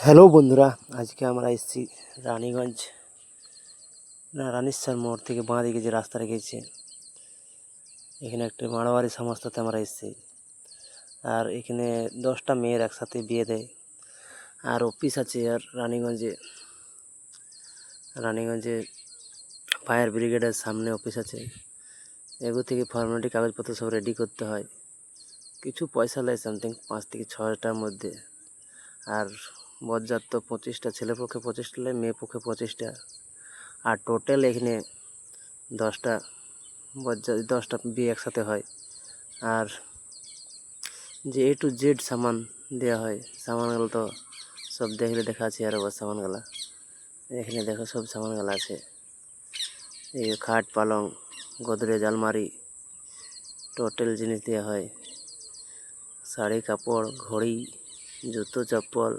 Hello বন্ধুরা, আজকে আমরা এসেছি রানীগঞ্জ রানীশ্বর মোড় থেকে বাঁ দিকে যে রাস্তা গেছে, এখানে একটা মাড়োয়ারি সংস্থাতে আমরা এসেছি। আর এখানে 10টা মেয়ের একসাথে বিয়ে দেয়। আর অফিস আছে। আর রানীগঞ্জে ফায়ার ব্রিগেডের সামনে অফিস আছে। এগুলো থেকে ফর্মালিটি কাগজপত্র সব রেডি করতে হয়। কিছু পয়সা লাগে, সামথিং 5 থেকে 6টার মধ্যে। আর বরযাত্র 25টা, ছেলেপক্ষে 25টা লাগে, মেয়ে পক্ষে 25টা। আর টোটাল এখানে 10টা বরযাত্রী, 10টা বিয়ে একসাথে হয়। আর যে A to Z সামান দেওয়া হয়, সামানগুলো তো সব দেখলে দেখা আছে। আর আবার সামানগুলা এখানে দেখো, সব সামানগুলো আছে। এই খাট, পালং, গোদরেজ, আলমারি, টোটাল জিনিস দেওয়া হয়। শাড়ি, কাপড়, ঘড়ি, জুতো, চপ্পল,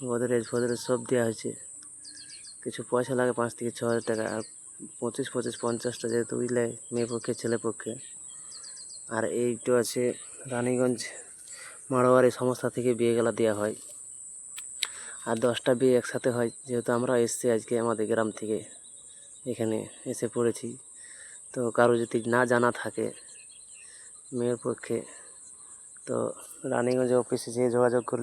গোদরেজ ফদরেজ সব দেওয়া হয়েছে। কিছু পয়সা লাগে 5 থেকে 6 হাজার টাকা। আর 25, 50টা যেহেতু বুঝলে, মেয়ে পক্ষে ছেলে পক্ষে। আর এইটা আছে রানীগঞ্জ মাড়োয়ারি সংস্থা থেকে বিয়েগুলা দেওয়া হয়। আর 10টা বিয়ে একসাথে হয়। যেহেতু আমরা এসেছি আজকে আমাদের গ্রাম থেকে, এখানে এসে পড়েছি। তো কারো যদি না জানা থাকে মেয়ের পক্ষে, তো রানীগঞ্জ অফিসে যেয়ে যোগাযোগ করলে